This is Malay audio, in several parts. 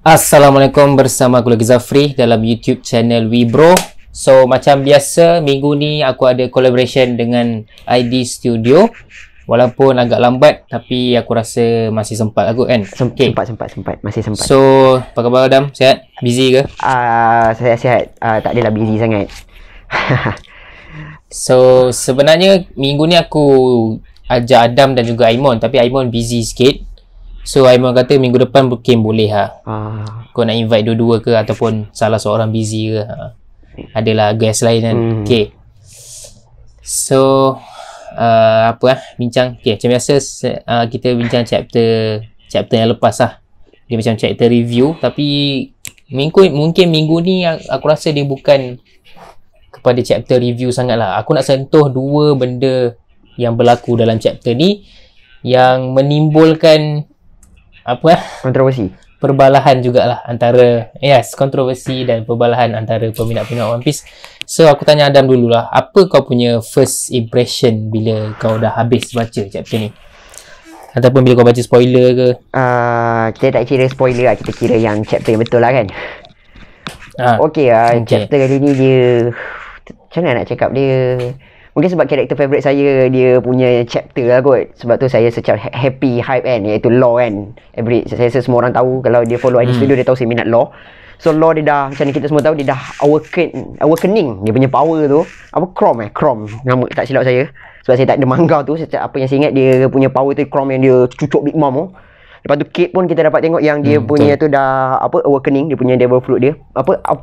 Assalamualaikum, bersama aku lagi Zafri dalam YouTube channel Webro. So macam biasa, minggu ni aku ada collaboration dengan ID Studio. Walaupun agak lambat, tapi aku rasa masih sempat aku kan. Sempat, masih sempat. So apa khabar Adam? Sihat? Busy ke? Saya sihat, tak adalah busy sangat. So sebenarnya minggu ni aku ajak Adam dan juga Aimon, tapi Aimon busy sikit. So Aimon kata minggu depan mungkin boleh kau nak invite dua-dua ke, ataupun salah seorang busy ke, adalah guest lain kan. Okay. So bincang. Okay, macam biasa kita bincang chapter yang lepas lah. Dia macam chapter review, tapi mungkin minggu ni aku rasa dia bukan kepada chapter review sangat lah. Aku nak sentuh dua benda yang berlaku dalam chapter ni yang menimbulkan kontroversi, perbalahan jugalah antara kontroversi dan perbalahan antara peminat-peminat One Piece. So aku tanya Adam dululah, apa kau punya first impression bila kau dah habis baca chapter ni, ataupun bila kau baca spoiler ke? Kita tak kira spoiler lah, kita kira yang chapter yang betul lah kan. Okay. Chapter kali ni dia, macam mana nak cakap, dia mungkin sebab karakter favourite saya, dia punya chapter lah kot. Sebab tu saya secara happy hype kan, iaitu Law kan. Saya rasa semua orang tahu, kalau dia follow ID Studio dia tahu saya minat Law. So Law dia dah, macam kita semua tahu, dia dah awakening. Dia punya power tu Chrome nama tak silap saya, sebab saya tak ada manga tu. Apa yang saya ingat, dia punya power tu Chrome yang dia cucuk Big Mom tu. Lepas tu Kate pun kita dapat tengok yang dia punya tu dah awakening. Dia punya devil fruit dia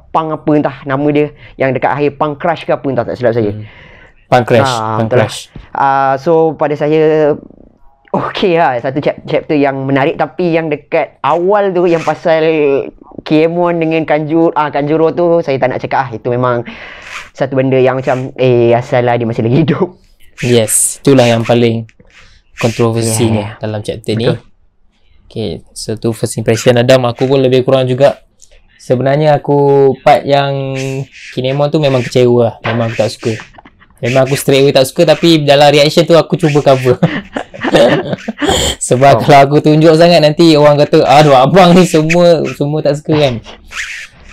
Pang apa entah nama dia, yang dekat akhir Pang Crush ke apa entah, tak silap saya. Punk Crash. So pada saya okey lah, satu chapter yang menarik. Tapi yang dekat awal tu, yang pasal Kiemon dengan Kanjuro tu, saya tak nak cakap itu memang satu benda yang macam asal lah dia masih lagi hidup. Yes, itulah yang paling kontroversinya dalam chapter ni. Okay, so tu first impression Adam. Aku pun lebih kurang juga. Sebenarnya aku part yang Kinemon tu memang kecewa lah. Memang aku tak suka. Memang aku straight away tak suka, tapi dalam reaction tu aku cuba cover. Sebab kalau aku tunjuk sangat, nanti orang kata, aduh abang ni semua tak suka kan.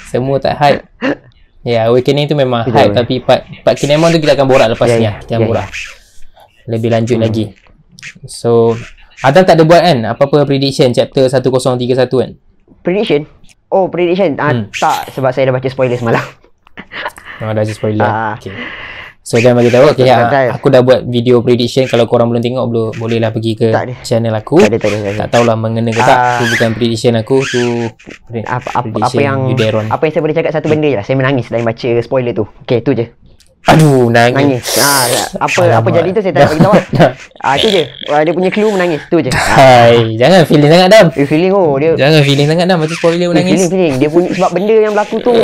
Semua tak hype. Awakening tu memang hype, tapi part Kinemon tu kita akan borak lepas ni lah. Kita akan borak lebih lanjut lagi. So Adam tak ada buat kan apa-apa prediction chapter 1031 kan? Prediction? Tak, sebab saya dah baca spoiler semalam. Dah baca spoiler. Okay. So jangan bagi tahu. Aku dah buat video prediction. Kalau korang belum tengok, bolehlah pergi ke channel aku. Tak tahulah mengena ke tak. Tu bukan prediction aku, tu apa yang saya boleh cakap, satu benda je lah. Saya menangis selain baca spoiler tu. Okay, tu je. Aduh, nangis. Apa jadi tu saya tak nak bagi tahu lah. Itu je. Dia punya clue menangis, tu je. Jangan feeling sangat Dam. Jangan feeling sangat Dam, baca spoiler menangis. Feeling. Dia punya, sebab benda yang berlaku tu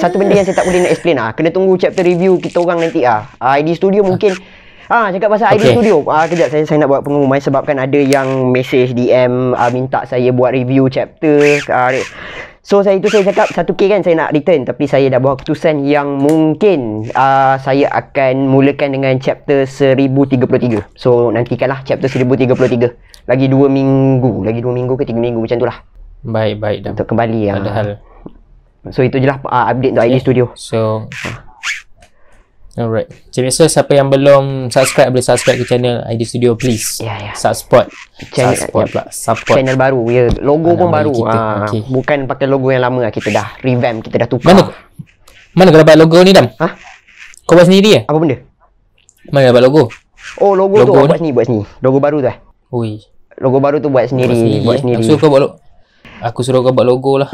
satu benda yang saya tak boleh nak explain kena tunggu chapter review kita orang nanti ID Studio mungkin. Cakap pasal ID Studio. Kejap, saya nak buat pengumuman sebabkan ada yang message DM minta saya buat review chapter. So saya cakap 1K kan saya nak return, tapi saya dah buat keputusan yang mungkin saya akan mulakan dengan chapter 1033. So nantikanlah chapter 1033. Lagi 2 minggu ke 3 minggu macam tu lah. Baik dah. Untuk kembali ada hal. So itu je lah update untuk ID Studio. So alright. Macam biasa, siapa yang belum subscribe, boleh subscribe ke channel ID Studio please. Support channel baru. Logo pun baru. Bukan pakai logo yang lama. Kita dah revamp, kita dah tukar. Mana kau dapat logo ni Dam? Kau buat sendiri Apa benda? Mana dapat logo? Logo tu buat sini. Logo baru tu Logo baru tu buat sendiri. Aku suruh kau buat logo lah.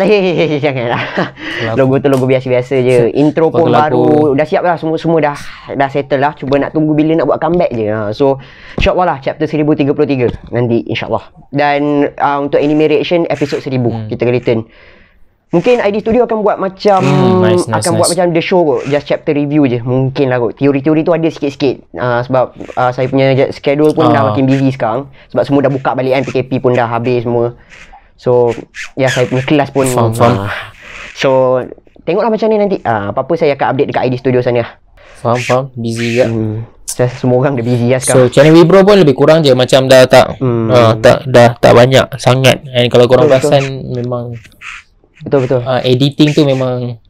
Janganlah. Logo tu logo biasa-biasa je. Intro pun baru. Dah siap lah. Semua dah settle lah. Cuba nak tunggu bila nak buat comeback je. So insyaAllah lah chapter 1033 nanti insyaAllah. Dan untuk anime reaction episode 1000 kita return. Mungkin ID Studio akan buat macam buat macam the show kot. Just chapter review je. Mungkin lah kot. Teori-teori tu ada sikit-sikit. Sebab saya punya schedule pun dah makin busy sekarang. Sebab semua dah buka balik kan. PKP pun dah habis semua. So saya punya kelas pun so tengoklah macam ni nanti. Apa-apa saya akan update dekat ID Studio sana. Faham busy juga. Semua orang dah busy lah So sekarang. channel Wibro pun lebih kurang je, macam dah tak tak banyak sangat. And kalau korang perasan memang Betul. editing tu memang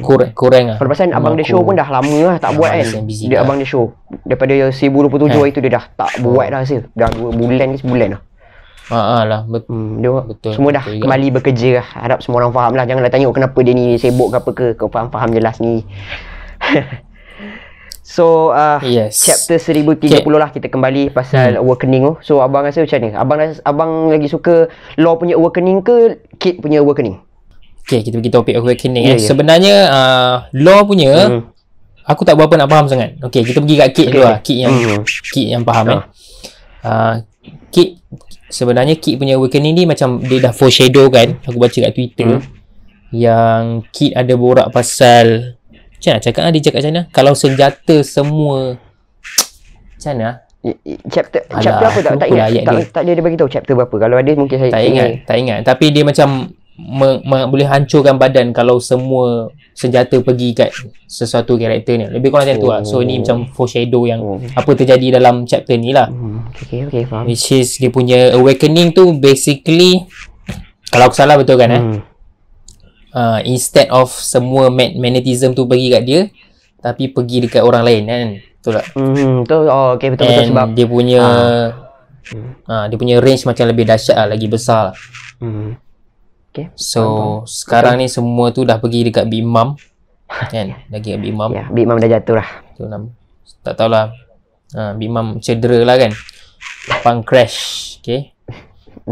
kurang lah. Kalau pasal Abang The Show pun dah lama lah tak buat kan. Dia Abang The Show daripada 1027 itu dia dah tak buat dah rasa. Dah 2 bulan ke sebulan lah. Lah betul. Semua dah kembali bekerja lah. Harap semua orang faham lah. Janganlah tengok kenapa dia ni sibuk ke apa ke. Kau faham jelas ni. So chapter 1030 lah kita kembali pasal awakening tu. So abang rasa macam ni? Abang lagi suka Law punya awakening ke Kid punya awakening? Okay, kita pergi topik awakening. Sebenarnya Law punya aku tak berapa nak faham sangat. Okay, kita pergi kat Kid dulu lah. Kid yang faham Kid sebenarnya Kid punya awakening ni macam dia dah foreshadow kan. Aku baca kat Twitter yang Kid ada borak pasal macam nak cakap dia cakap macam mana? Kalau senjata semua macam mana? Chapter apa tak ingat. Tak dia bagi tahu chapter berapa. Kalau ada mungkin saya tak ingat. Tapi dia macam boleh hancurkan badan kalau semua senjata pergi kat sesuatu karakter ni. Lebih kurang macam tu lah. So ni macam foreshadow yang apa terjadi dalam chapter ni lah. Okay, faham. Which is dia punya awakening tu basically, kalau aku salah betul kan instead of semua magnetism tu pergi kat dia, tapi pergi dekat orang lain kan. Betul tak? Betul. Okay, betul sebab dia punya dia punya range macam lebih dahsyat lah, lagi besar lah. Okay. So sekarang ni semua tu dah pergi dekat Big Mom kan, lagi kat Big Mom. Ya, Big Mom dah jatuh lah. Tu nama. Tak tahulah. Big Mom cedera lah kan. Pang crash. Okay.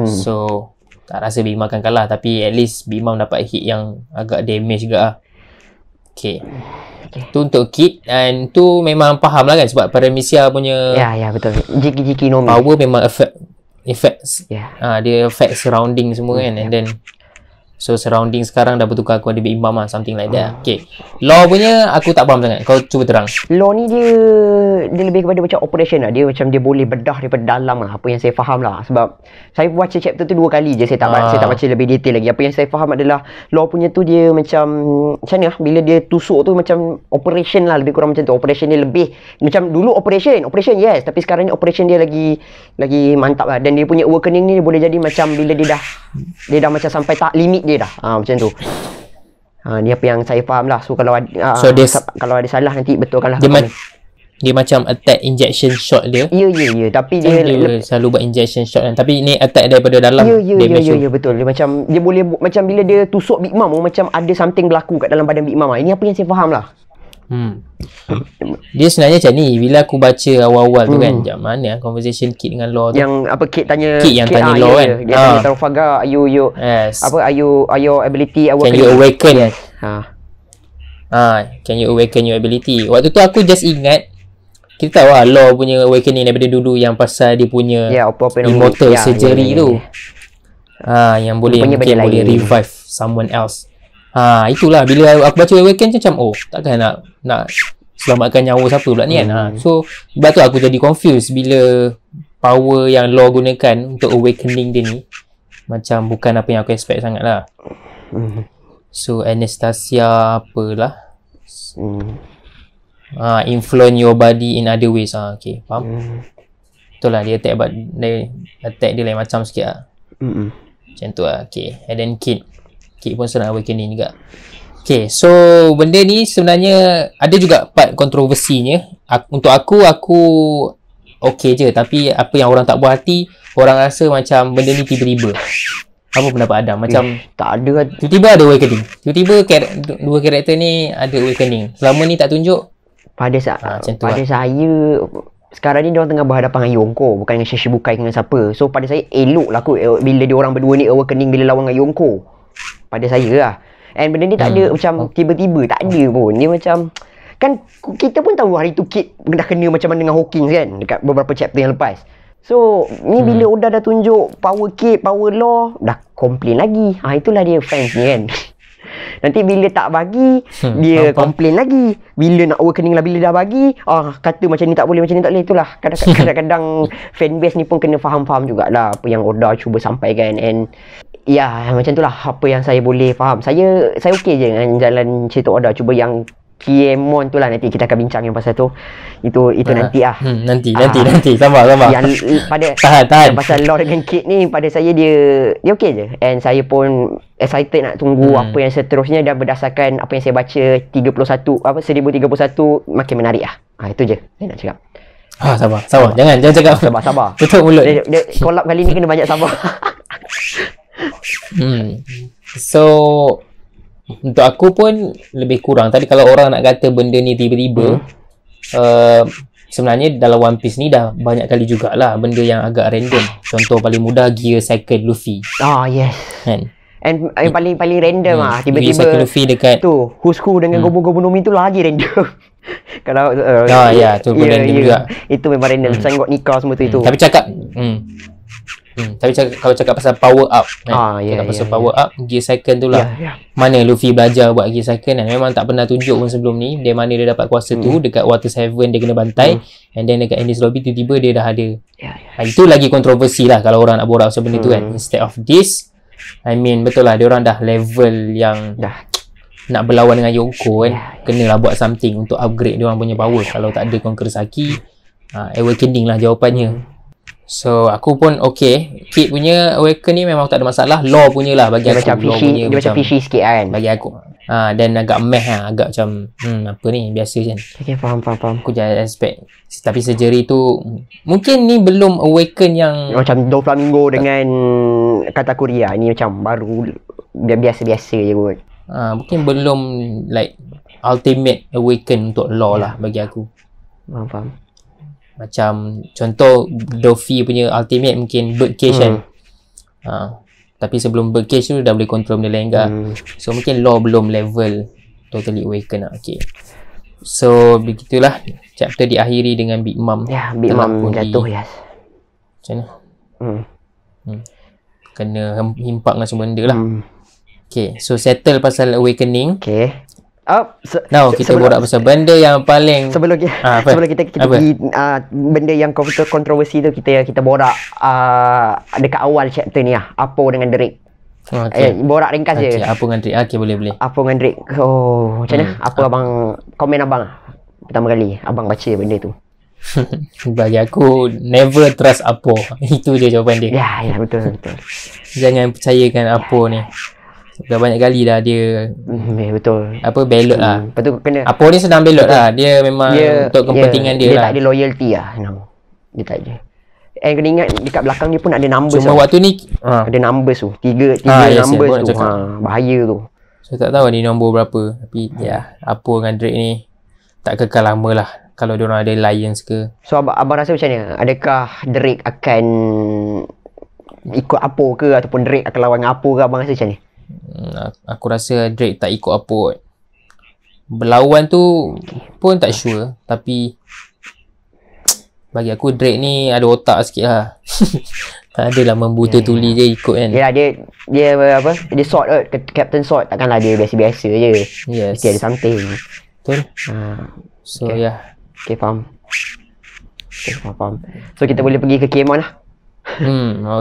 So tak rasa Big Mom akan kalah, tapi at least Big Mom dapat hit yang agak damage juga lah. Okay. Tu untuk Kid, and tu memang faham lah kan, sebab Paramecia punya ya betul. Jiki Nomi power memang effects dia affect surrounding semua kan. And then so surrounding sekarang dah bertukar kepada Big Mom lah, something like that. Okay, Law punya aku tak faham sangat. Kau cuba terang. Law ni dia lebih kepada macam operation lah. Dia macam dia boleh bedah daripada dalam lah. Apa yang saya faham lah. Sebab saya baca chapter tu 2 kali je. Saya tak baca lebih detail lagi. Apa yang saya faham adalah Law punya tu dia macam ni lah. Bila dia tusuk tu macam operation lah. Lebih kurang macam tu. Operation dia lebih macam dulu operation yes. Tapi sekarang ni operation dia lagi mantap lah. Dan dia punya awakening ni dia boleh jadi macam bila dia dah macam sampai tak limit dia dah. Macam tu. Ni apa yang saya faham lah. So kalau kalau ada salah nanti betulkanlah. Dia macam attack injection shot dia. Ya. Tapi dia selalu buat injection shot kan. Tapi ni attack daripada dalam. Ya, betul. Dia macam dia boleh macam bila dia tusuk Big Mom macam ada something berlaku kat dalam badan Big Mom. Ini apa yang saya faham lah. Dia sebenarnya macam ni. Bila aku baca awal-awal tu kan, macam mana conversation Kid dengan Law tu, yang apa Kid tanya Law kan. Dia tanya Trafalgar, are your ability awaken? Can you awaken? Yes. Can you awaken your ability? Waktu tu aku just ingat, kita tahu lah Law punya awakening daripada dulu yang pasal dia punya immortal surgery tu. Yang boleh revive someone else. Itulah bila aku baca awaken macam takkan nak selamatkan nyawa siapa pula ni kan. So sebab tu aku jadi confused bila power yang Law gunakan untuk awakening dia ni macam bukan apa yang aku expect sangat lah. So Anastasia apalah influence your body in other ways. Okay, faham. Betul lah, dia attack dia lain macam sikit lah. Macam tu lah. Okay, and then Kid pun senang awakening juga. Okay, so benda ni sebenarnya ada juga part kontroversinya. Untuk aku okay je. Tapi apa yang orang tak puas hati, orang rasa macam benda ni tiba-tiba. Apa pendapat Adam? Macam tak ada. Tiba-tiba ada awakening. Tiba-tiba dua karakter ni ada awakening. Selama ni tak tunjuk. Pada saya sekarang ni diorang tengah berhadapan dengan Yonko, bukan dengan Shishibukai dengan siapa. So pada saya elok lah kot bila diorang berdua ni awakening bila lawan dengan Yonko. Pada saya lah. And benda ni tak ada macam tiba-tiba, tak ada pun. Dia macam kan kita pun tahu hari tu Kid dah kena macam mana dengan Hawkins kan dekat beberapa chapter yang lepas. So ni bila Oda dah tunjuk power Kid, power Law, dah complain lagi. Itulah dia fans ni kan. Nanti bila tak bagi dia komplain lagi. Bila nak awakening lah, bila dah bagi kata macam ni tak boleh, macam ni tak boleh. Itulah kadang-kadang fanbase ni pun kena faham-faham jugalah apa yang Oda cuba sampaikan. And ya macam itulah apa yang saya boleh faham. Saya okey je dengan jalan cerita Oda. Cuba yang Kiemon tu lah, nanti kita akan bincang yang pasal tu. Itu nanti lah. Nanti. Sabar. Yang pada tahan. Yang pasal Law dengan Kate ni, pada saya dia okey je. And saya pun excited nak tunggu apa yang seterusnya, dan berdasarkan apa yang saya baca 1031 makin menarik lah. Itu je saya nak cakap. Sabar. Jangan cakap. Sabar. Tutup mulut. Dia collab kali ni kena banyak sabar. So untuk aku pun lebih kurang. Tadi kalau orang nak kata benda ni tiba-tiba, sebenarnya dalam One Piece ni dah banyak kali jugalah benda yang agak random. Contoh paling mudah, Gear Cycle Luffy. Yes. Kan? And yang paling random tiba-tiba Gear Cycle Luffy dekat tu Who's-Who dengan Gomu-Gomu no Mi tu lagi random. Kalau tu pun random juga. Itu memang random. Sanggup nikah semua tu. Tapi kalau cakap pasal power up pasal power up, Gear Cycle tu lah. Mana Luffy belajar buat Gear Cycle, dan memang tak pernah tunjuk pun sebelum ni. Dari mana dia dapat kuasa tu. Dekat Water 7 dia kena bantai, and then dekat Enies Lobby tiba-tiba dia dah ada. Itu lagi kontroversi lah kalau orang nak borak pasal benda tu kan. Instead of this, I mean betul lah, dia orang dah level yang nak berlawan dengan Yonko kan. Kenalah buat something untuk upgrade dia orang punya power. Kalau tak ada Conqueror Saki, Awakening lah jawapannya. So aku pun Kid punya Awaken ni memang tak ada masalah. Law punya lah bagi aku. Dia macam fishy sikit kan bagi aku. Dan agak agak macam apa ni, biasa je. Faham. Aku jangan expect. Tapi surgery tu mungkin ni belum Awaken yang macam Doflamingo dengan Katakuri ni macam baru, biasa-biasa je kot. Mungkin belum like ultimate Awaken untuk Law lah bagi aku. Faham. Macam contoh Luffy punya ultimate mungkin Birdcage kan. Tapi sebelum Birdcage tu dah boleh control benda lain ke. So mungkin Law belum level totally awaken lah. So begitulah chapter diakhiri dengan Big Mom. Big Mom jatuh. Macam mana? Kena himpak dengan semua benda lah. So settle pasal Awakening. Now kita borak pasal benda yang paling sebelum kita pergi benda yang kontroversi tu, kita borak dekat awal chapter ni lah, Apo dengan Drake. Borak ringkas je. Apo dengan Drake. Boleh. Apo dengan Drake. Macam mana? Apa abang komen abang pertama kali abang baca benda tu? Bagi aku never trust Apo. Itu je jawapan dia. Ya betul. Jangan percayakan Apo ni. Dah banyak kali dah dia betul. Belot lah. Lepas tu kena Apa ni senang belot lah. Dia memang untuk kepentingan dia lah. Dia tak ada loyalty lah. Dia tak ada. Kena ingat dekat belakang dia pun ada numbers. Cuma waktu ni ada numbers tu. Tiga numbers tu. Bahaya tu. Saya tak tahu ni nombor berapa. Tapi Apa dengan Drake ni tak kekal lama lah. Kalau diorang ada alliance ke. So abang rasa macam mana? Adakah Drake akan ikut Apo ke, ataupun Drake akan lawan dengan Apo ke? Abang rasa macam ni? Aku rasa Drake tak ikut Apo. Berlawan tu pun tak sure. Tapi bagi aku Drake ni ada otak sikit lah. Tak adalah membuta tuli je ikut kan. Yelah dia apa, dia sword kot, Captain Sword. Takkanlah dia biasa-biasa je. Mesti ada something. Betul. So Okay, faham. So kita boleh pergi ke Kiemon lah.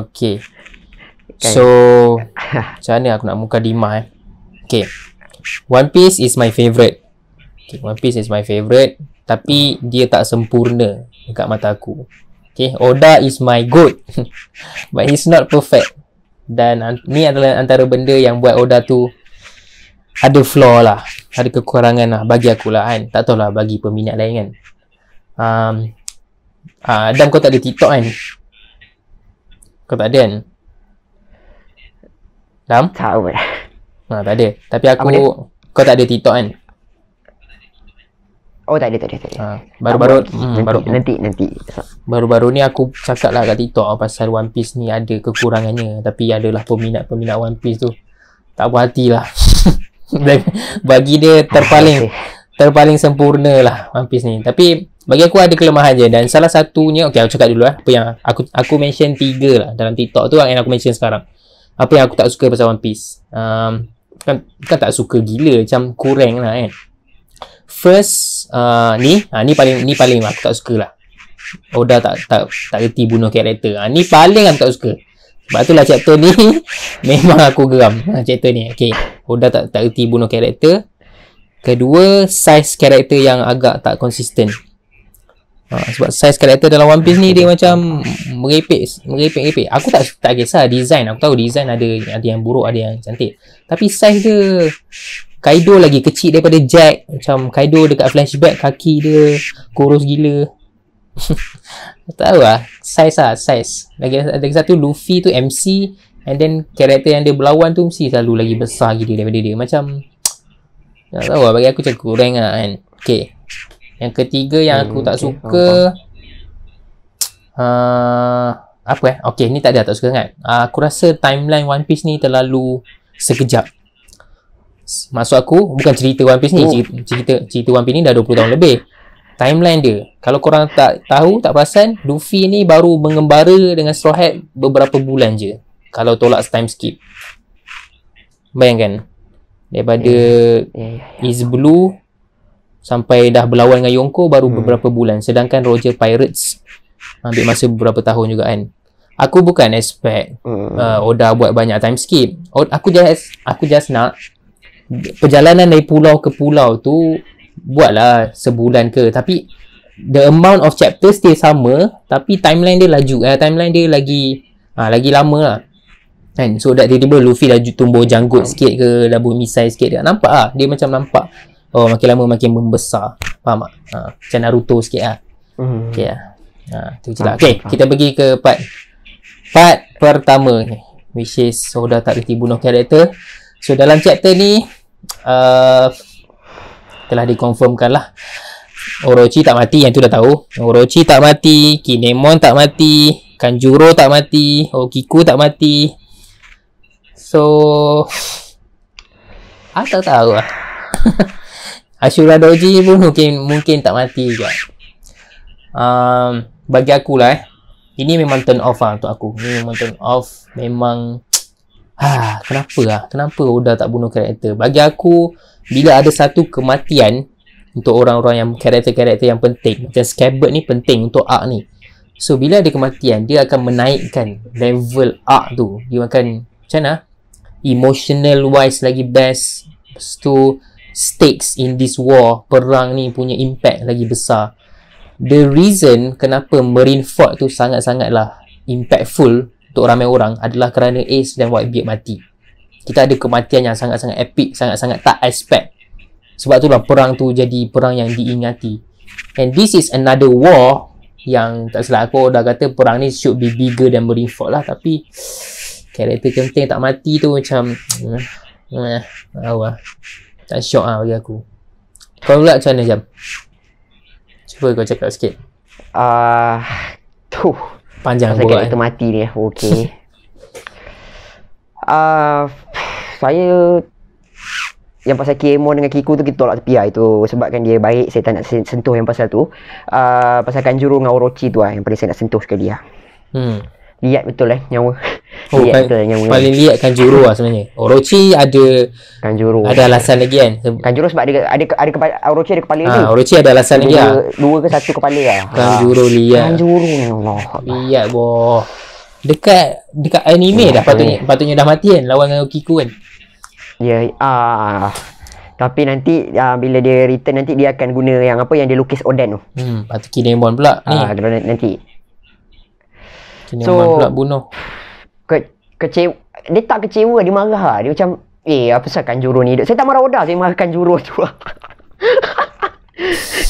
Okay. So macam mana aku nak muka Dima One Piece is my favourite. One Piece is my favourite. Tapi dia tak sempurna dekat mata aku. Oda is my goat. But he's not perfect. Dan ni adalah antara benda yang buat Oda tu ada flaw lah, ada kekurangan lah bagi aku lah kan. Tak tahulah bagi peminat lain kan. Adam, kau tak ada TikTok kan? Kau tak ada kan? Dam? Tahu tak ada. Tapi aku, kau tak ada TikTok kan? Tak ada. Nanti. Baru-baru ni aku cakap lah kat TikTok pasal One Piece ni ada kekurangannya. Tapi adalah peminat One Piece tu tak puas hati lah. Bagi dia terpaling sempurna lah One Piece ni. Tapi bagi aku ada kelemahan je. Dan salah satunya, aku cakap dulu lah. Apa yang aku mention 3 lah dalam TikTok tu yang aku mention sekarang. Apa yang aku tak suka pasal One Piece. Kan tak suka gila, macam kurang lah kan. First ni paling aku tak suka lah. Oda tak reti bunuh karakter. Ni paling aku tak suka. Sebab tu lah chapter ni memang aku geram chapter ni. Oda tak reti bunuh karakter. Kedua, size karakter yang agak tak konsisten. Sebab size karakter dalam One Piece ni dia macam merepek. Aku tak kisah design. Aku tahu design ada yang buruk, ada yang cantik. Tapi size dia, Kaido lagi kecil daripada Jack. Macam Kaido dekat flashback kaki dia kurus gila. Tak tahu lah. Size. Lagi satu, Luffy tu MC, and then karakter yang dia berlawan tu mesti selalu lagi besar gila daripada dia. Macam tak tahu lah, bagi aku macam kurang lah kan. Okay, yang ketiga yang aku tak suka, okay, ni tak suka sangat. Aku rasa timeline One Piece ni terlalu sekejap. Maksud aku bukan cerita One Piece ni, cerita One Piece ni dah 20 tahun lebih. Timeline dia, kalau korang tak tahu, tak perasan, Luffy ni baru mengembara dengan Straw Hat beberapa bulan je kalau tolak time skip. Bayangkan, daripada East Blue sampai dah berlawan dengan Yonko baru beberapa bulan. Sedangkan Roger Pirates ambil masa beberapa tahun juga kan. Aku bukan expect Oda buat banyak time skip. Aku just nak perjalanan dari pulau ke pulau tu buatlah sebulan ke. Tapi the amount of chapters still sama, tapi timeline dia laju. Timeline dia lagi lama lah. Kan? So tiba-tiba Luffy dah tumbuh janggut sikit ke, dah misai sikit dia. Nampak lah. Dia macam nampak makin lama makin membesar. Faham tak? Macam Naruto sikit lah. Okay lah. Tu je lah. Okay, kita pergi ke part pertama ni, which is Oda tak reti bunuh karakter. So dalam chapter ni telah dikonfirmkan lah, Orochi tak mati. Yang tu dah tahu. Orochi tak mati, Kinemon tak mati, Kanjuro tak mati, Okiku tak mati. So tak tahu lah. Ashura Doji pun mungkin tak mati juga. Bagi aku lah ini memang turn off lah untuk aku. Ini memang turn off. Memang Kenapa Oda tak bunuh karakter? Bagi aku, bila ada satu kematian untuk orang-orang yang karakter-karakter yang penting, macam Scabbard ni penting untuk arc ni. So bila ada kematian, dia akan menaikkan level arc tu. Dia akan macam mana? Emotional wise lagi best. Lepas tu stakes in this war, perang ni punya impact lagi besar. The reason kenapa Marineford tu sangat-sangatlah impactful untuk ramai orang adalah kerana Ace dan Whitebeard mati. Kita ada kematian yang sangat-sangat epic, sangat-sangat tak expect. Sebab itulah perang tu jadi perang yang diingati. And this is another war yang tak salah aku dah kata perang ni should be bigger than Marineford lah. Tapi karakter penting tak mati tu macam tak syok lah bagi aku. Kau pula macam mana Jam? Cuba kau cakap sikit. Panjang pasal karakter mati ni. Okay. Saya yang pasal Kinemon dengan Kiku tu kita tolak tepi lah. Itu sebabkan dia baik, saya tak nak sentuh yang pasal tu. Pasal Kanjuro dengan Orochi tu lah yang paling saya nak sentuh sekali lah. Lihat betul nyawa. Lihat betul nyawa. Paling lihat Kanjuro lah sebenarnya. Orochi ada Kanjuro. Ada alasan lagi kan. Kanjuro sebab ada kepala, Orochi ada kepala ni. Orochi ada alasan lagi lah. Dua ke satu kepala lah. Kanjuro lihat. Kanjuro Allah. Lihat boh. Dekat anime dah patutnya dah mati kan lawan dengan Okiku kan. Ya, tapi nanti bila dia return nanti dia akan guna yang apa yang dia lukis Oden tu. Patut Kinemon pula ni. Nanti. Kinemon pula bunuh. Kecewa. Dia tak kecewa, dia marah lah. Dia macam apa pasal Kanjuro ni? Saya tak marah Oda, saya marah Kanjuro tu.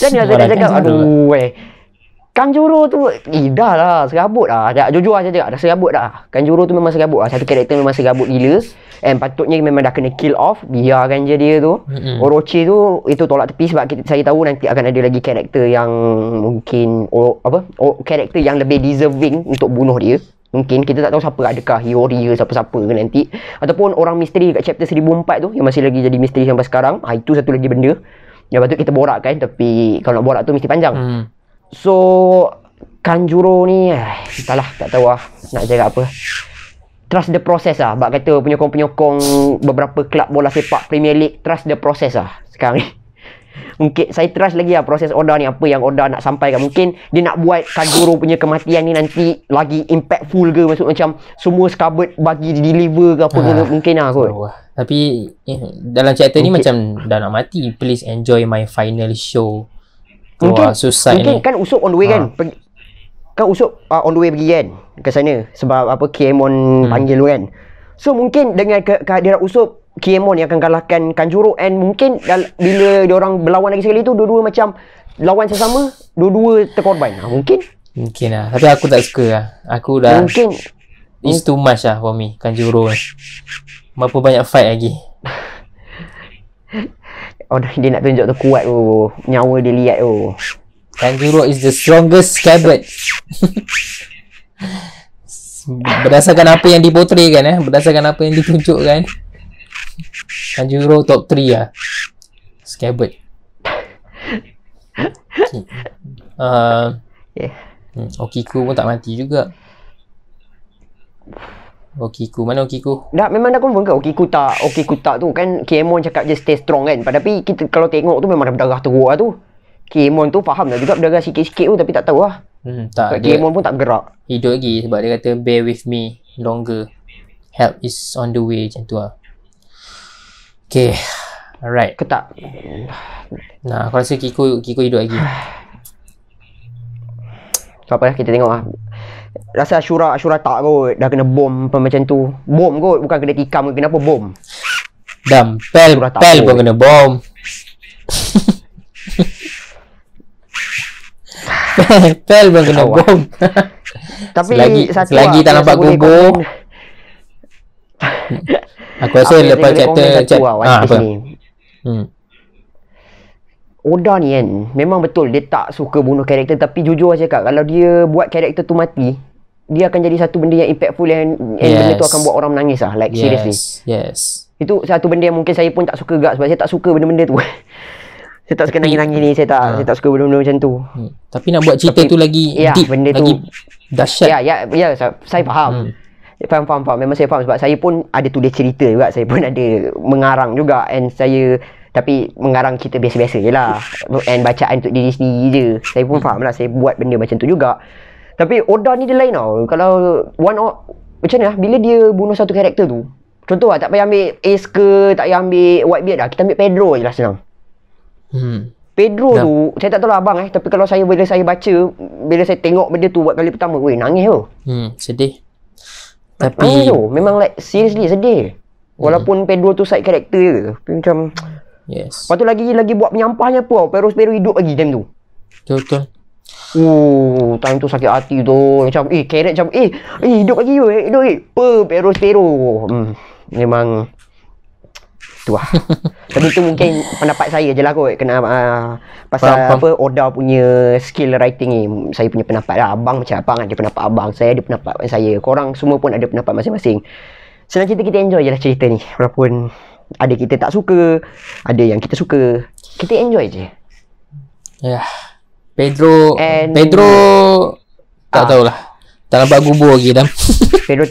Jadi saya nak cakap Kanjuro tu dah lah serabut lah. Jujur saya cakap dah serabut dah. Kanjuro tu memang serabut lah. Satu karakter memang serabut gila. And patutnya memang dah kena kill off. Biarkan je dia tu. Orochi tu itu tolak tepi sebab saya tahu nanti akan ada lagi karakter yang mungkin karakter yang lebih deserving untuk bunuh dia. Mungkin kita tak tahu siapa, adakah Hiyori ke siapa-siapa ke nanti, ataupun orang misteri kat chapter 1004 tu yang masih lagi jadi misteri sampai sekarang. Itu satu lagi benda yang patut kita borakkan, tapi kalau nak borak tu mesti panjang. So Kanjuro ni entahlah, tak tahu lah nak cakap apa. Trust the process lah. Bak kata penyokong-penyokong beberapa kelab bola sepak Premier League, trust the process lah sekarang ni. Mungkin saya trust lagi lah proses Oda ni, apa yang Oda nak sampaikan. Mungkin dia nak buat Kanjuro punya kematian ni nanti lagi impactful ke, maksud macam semua skabet bagi deliver ke apa ke, mungkin lah kot. Tapi dalam chapter ni macam dah nak mati. Please enjoy my final show. Mungkin ni. Kan Usopp on the way kan. Kan Usopp on the way pergi kan ke sana sebab apa Kiemon panggil tu kan. So mungkin dengan kehadiran Usopp, Kiemon yang akan kalahkan Kanjuro, and mungkin bila diorang berlawan lagi sekali tu dua-dua macam lawan sesama, dua-dua terkorban. Mungkin lah. Tapi aku tak suka lah. Aku dah mungkin it's too much lah for me, Kanjuro ni. Berapa banyak fight lagi. Dia nak tunjuk tu kuat tu. Nyawa dia liat tu. Kanjuro is the strongest scabbard. Berdasarkan apa yang diportraykan, berdasarkan apa yang ditunjukkan, Kanjuro top 3 lah scabbard. Okiku pun tak mati juga. Mana Okiku? Memang dah confirm ke Okiku tak tu kan. Kiemon cakap je stay strong kan. Tapi kita kalau tengok tu memang dah berdarah teruk lah tu. Kiemon tu faham dah juga berdarah sikit-sikit tu, tapi tak tahu lah. Tak, Kiemon pun tak bergerak. Hidup lagi sebab dia kata bear with me longer. Help is on the way, macam tu lah. Okay, alright. Ke tak? Nah, aku rasa Kiko hidup lagi. Tak apa lah, kita tengok lah. Rasa Ashura tak kot. Dah kena bom apa macam tu. Bom kot, bukan kena tikam kot. Kenapa bom? Pel pun kena bom. Pel pun kena bom. Tapi selagi tak nampak kubur. Aku rasa lepas chapter apa? Oda ni kan, memang betul dia tak suka bunuh karakter, tapi jujur saya cakap, kalau dia buat karakter tu mati, dia akan jadi satu benda yang impactful, and benda tu akan buat orang menangis lah, like seriously. Yes. Itu satu benda yang mungkin saya pun tak suka gak, sebab saya tak suka benda-benda tu. Saya tak suka nangis-nangis ni, saya tak suka benda-benda macam tu. Tapi nak buat cerita tu lagi deep, benda lagi tu dahsyat. Ya, saya faham. Faham. Memang saya faham, sebab saya pun ada tulis cerita juga, saya pun ada mengarang juga, and saya tapi mengarang cerita biasa-biasa je lah, and bacaan untuk diri sendiri je. Saya pun faham lah, saya buat benda macam tu juga. Tapi Oda ni dia lain tau. Kalau macam mana bila dia bunuh satu karakter tu, contoh lah, tak payah ambil Ace ke, tak payah ambil Whitebeard dah, kita ambil Pedro je lah, senang. Pedro tu, saya tak tahu lah abang tapi kalau bila saya baca, bila saya tengok benda tu buat kali pertama, nangis tu. Sedih. Tapi nangis tu, memang like seriously sedih. Walaupun Pedro tu side character je, tapi macam yes. Lepas tu lagi buat penyampahnya apa tau. Peros hidup lagi time tu. Betul. Time tu sakit hati tu. Macam carrot macam hidup lagi hidup lagi. Peros. Memang tu lah. Tapi tu mungkin pendapat saya je lah kot. Kena pasal apa Oda punya skill writing ni. Saya punya pendapat lah. Abang macam abang ada pendapat abang, saya ada pendapat saya. Korang semua pun ada pendapat masing-masing. Senang cerita, kita enjoy je lah cerita ni. Walaupun ada kita tak suka, ada yang kita suka, kita enjoy je. Pedro tak tahulah. Tak nampak kubur lagi dah. Pedro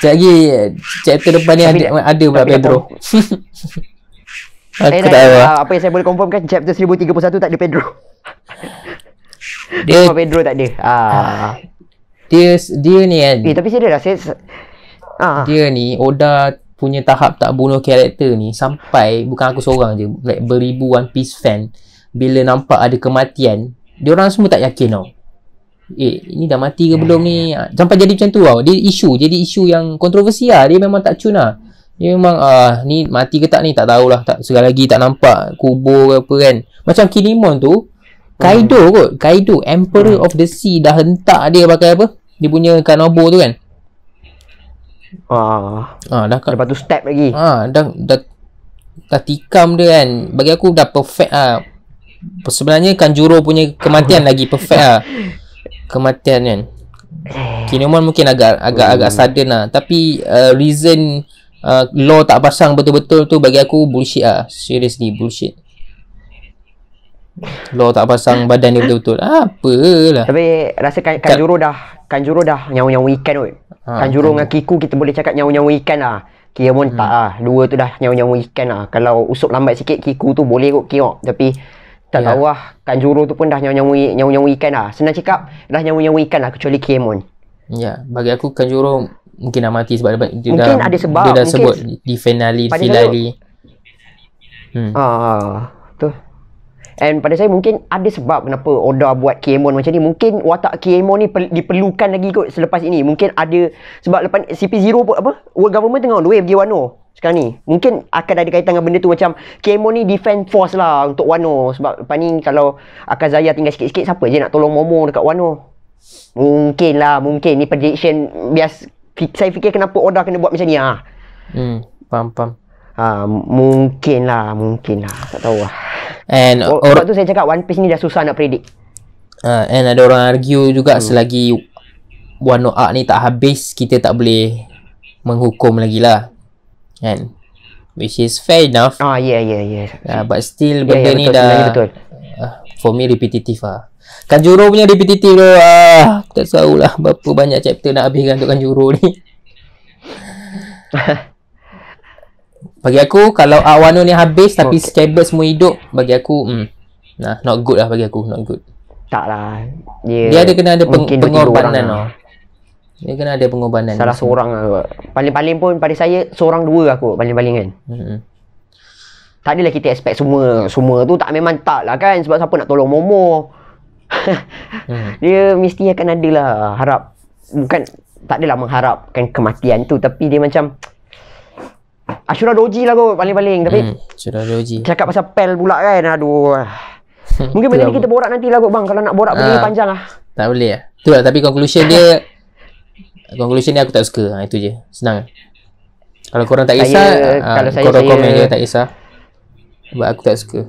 sekejap lagi chapter depan ni ada pula Pedro. Aku tak tahu. Apa yang saya boleh confirm kan, chapter 1031 tak ada Pedro. Pedro tak ada. Dia ni kan. Tapi serius lah, dia ni Oda punya tahap tak bunuh karakter ni sampai bukan aku seorang je, like beribu One Piece fan, bila nampak ada kematian, diorang semua tak yakin tau. Ini dah mati ke belum ni? Sampai jadi macam tu tau. Jadi isu yang kontroversi lah. Dia memang tak cun lah. Dia memang ni mati ke tak ni tak tahulah. Sekali lagi tak nampak kubur ke apa kan. Macam Kinemon tu, Kaido Emperor of the Sea, dah hentak dia pakai apa, dia punya Kanobo tu kan. Lepas tu step lagi. Dah tikam dia kan. Bagi aku dah perfect lah. Sebenarnya Kanjuro punya kematian lagi perfect lah. Kematian kan. Kinemon mungkin agak sudden lah. Tapi reason law tak pasang betul-betul tu bagi aku bullshit lah. Seriously bullshit. Law tak pasang badan dia betul-betul. Apalah. Tapi rasa Kanjuro dah nyawa-nyawa ikan kot. Kanjuro dengan Kiku kita boleh cakap nyawa-nyawa ikan lah. Kiemon tak lah. Dua tu dah nyawa-nyawa ikan lah. Kalau usup lambat sikit Kiku tu boleh kot kiok. Tapi tak tahu lah. Kanjuro tu pun dah nyawa-nyawa ikan lah. Senang cakap dah nyawa-nyawa ikan lah kecuali Kiemon. Ya, bagi aku Kanjuro mungkin dah mati sebab dia mungkin dah, ada sebab. dia dah mungkin sebut di finale. Tu. And pada saya mungkin ada sebab kenapa Oda buat Kiemon macam ni. Mungkin watak Kiemon ni diperlukan lagi kot selepas ini. Mungkin ada sebab lepas CP0 pun apa, world government tengah on the way pergi Wano sekarang ni. Mungkin akan ada kaitan dengan benda tu. Macam Kiemon ni defend force lah untuk Wano. Sebab lepas ni kalau Akazaya tinggal sikit-sikit, siapa je nak tolong Momo dekat Wano? Mungkin lah, mungkin ni prediction. Saya fikir kenapa Oda kena buat macam ni lah. Faham. Mungkin lah. Tak tahu lah. And sebab tu saya cakap One Piece ni dah susah nak predict. And ada orang argue juga selagi Wano Arc ni tak habis, kita tak boleh menghukum lagi lah. Kan? Which is fair enough. Yeah. But still benda ni betul, dah betul. For me repetitive lah. Kanjuro punya repetitive tu tak tahu lah berapa banyak chapter nak habiskan untuk Kanjuro ni. Bagi aku kalau Wano ni habis tapi Scabbard semua hidup, bagi aku not good lah bagi aku, not good. Tak lah. Dia ada kena ada pengorbanan lah. Dia kena ada pengorbanan. Salah seorang lah. Paling-paling pun pada saya seorang dua aku paling-paling kan. Tak adalah kita expect semua tu tak, memang tak lah kan. Sebab siapa nak tolong Momo. Dia mesti akan ada lah harap. Bukan tak adalah mengharapkan kematian tu, tapi dia macam Ashura Doji lah kot paling-paling. Tapi Ashura Doji cakap pasal Pel pula kan. Aduh. Mungkin benda ni kita borak nanti lah kot bang. Kalau nak borak benda ni panjang lah. Tak boleh lah. Tu lah, tapi conclusion dia aku tak suka. Itu je. Senang. Kalau korang tak kisah, korang komen je tak kisah. Sebab aku tak suka.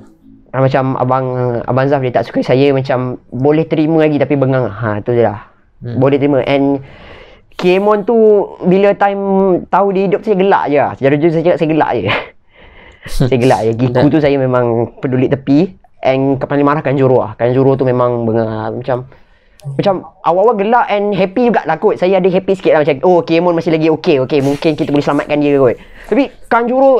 Macam Abang Zaf dia tak suka, saya macam boleh terima lagi tapi bengang. Tu je lah. Boleh terima. And Kiemon tu bila time tahu dia hidup, saya gelak je lah. Secara jujur saya cakap saya gelak je. Saya gelak je. Giku tu saya memang peduli tepi. And paling marah Kanjuro lah. Kanjuro tu memang bengang. Macam awal-awal gelak and happy juga lah kot. Saya ada happy sikit lah macam Kiemon masih lagi okay, mungkin kita boleh selamatkan dia kot. Tapi Kanjuro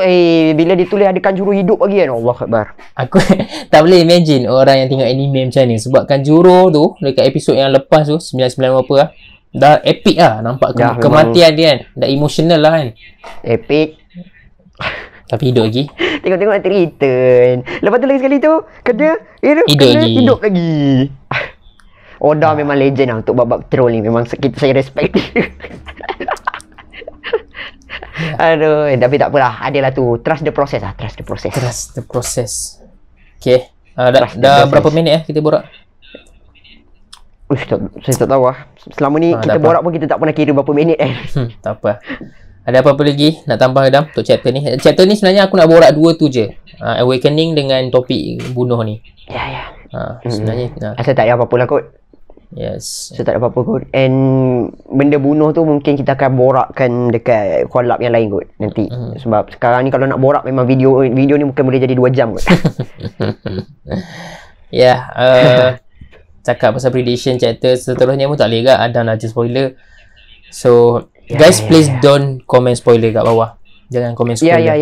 bila dia tulis ada Kanjuro hidup lagi kan, Allah Akbar. Aku tak boleh imagine orang yang tengok anime macam ni. Sebab Kanjuro tu dekat episod yang lepas tu 99 apa lah, dah epic lah. Nampak kematian dia kan. Dah emotional lah kan. Epic. Tapi hidup lagi. Tengok-tengok nanti return. Lepas tu lagi sekali tu hidup lagi. Oda memang legend lah untuk bab-bab troll ni. Memang saya respect dia. Aduh, tapi tak apalah. Adalah tu. Trust the process lah. Trust the process. Okay. Dah berapa minit kita borak? Saya tak tahu lah. Selama ni kita borak pun kita tak pernah kira berapa minit tak apa. Ada apa-apa lagi nak tambah Adam untuk chapter ni? Chapter ni sebenarnya aku nak borak dua tu je. Awakening dengan topik bunuh ni. Ya. Sebenarnya saya tak ada apa-apa lah kot. Yes. Saya tak ada apa-apa kot. And benda bunuh tu mungkin kita akan borakkan dekat collab yang lain kot nanti. Sebab sekarang ni kalau nak borak memang video ni mungkin boleh jadi 2 jam kot. Cakap pasal prediction chapter seterusnya pun tak boleh kan. Ada nak spoiler. So guys, please don't comment spoiler kat bawah. Jangan komen spoiler.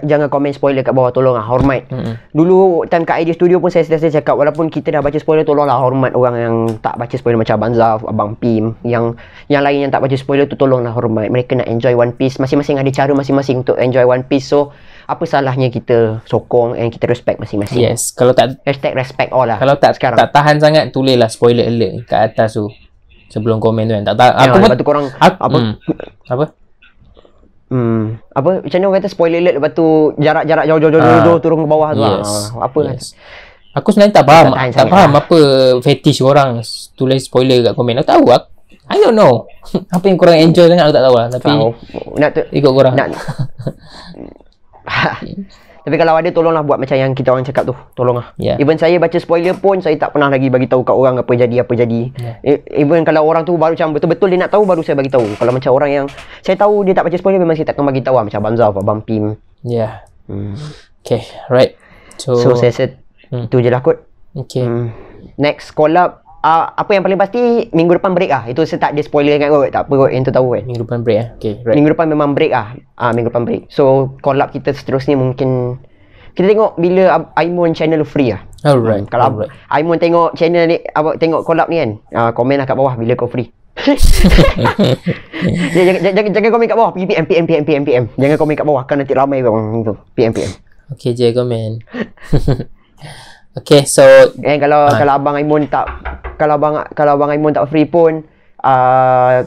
Jangan komen spoiler kat bawah, tolonglah hormat. Dulu time kat Idea Studio pun saya sentiasa cakap walaupun kita dah baca spoiler, tolonglah hormat orang yang tak baca spoiler macam Abang Zaf, Abang Pim, yang lain yang tak baca spoiler tu tolonglah hormat. Mereka nak enjoy One Piece, masing-masing ada cara masing-masing untuk enjoy One Piece. So apa salahnya kita sokong and kita respect masing-masing. Yes, kalau tak #respect all lah. Kalau tak tahan sangat, tulislah spoiler alert kat atas tu sebelum komen tu kan. Aku pun korang apa? Macam mana orang kata spoiler alert, lepas tu jarak-jarak jauh turun ke bawah tu. Aku sebenarnya tak faham apa fetish orang tulis spoiler kat komen. Aku tahu I don't know. Apa yang korang enjoy sangat aku tak tahu lah. Tapi ikut korang. Tapi kalau ada, tolonglah buat macam yang kita orang cakap tu. Tolonglah. Even saya baca spoiler pun saya tak pernah lagi bagi tahu kat orang apa jadi. Even kalau orang tu baru macam betul-betul dia nak tahu, baru saya bagi tahu. Kalau macam orang yang saya tahu dia tak baca spoiler, memang saya takkan bagi tahu macam Abang Zaf, Abang Pim. Okay, right. So saya set itu je lah kot. Okay. Next collab apa yang paling pasti minggu depan break Itu saya tak ada spoiler kan kot. Tak apa kot, yang tu tahu kan. Minggu depan break Okay, right. Minggu depan memang break minggu depan break. So collab kita seterusnya mungkin kita tengok bila Aimon channel free Alright. Kalau Aimon tengok channel ni, abang tengok collab ni kan, komen lah kat bawah bila kau free. jangan komen kat bawah. PM. Jangan komen kat bawah kan nanti ramai bang tu. PM. Okay je komen. Okay, so kalau abang Aimon tak kalau abang Aimon tak free pun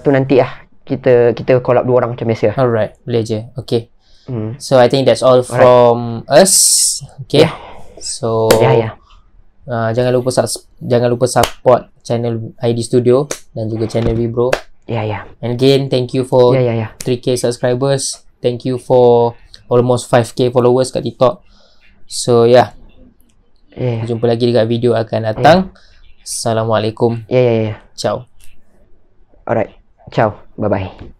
tu nanti kita collab 2 orang macam biasa. Alright, boleh je. Okay. So I think that's all from us. Okay. So jangan lupa support channel ID Studio dan juga channel Vibro. And again, thank you for 3K subscribers. Thank you for almost 5K followers kat TikTok. So jumpa lagi dekat video akan datang. Assalamualaikum. Ciao. Alright. Ciao. Bye bye.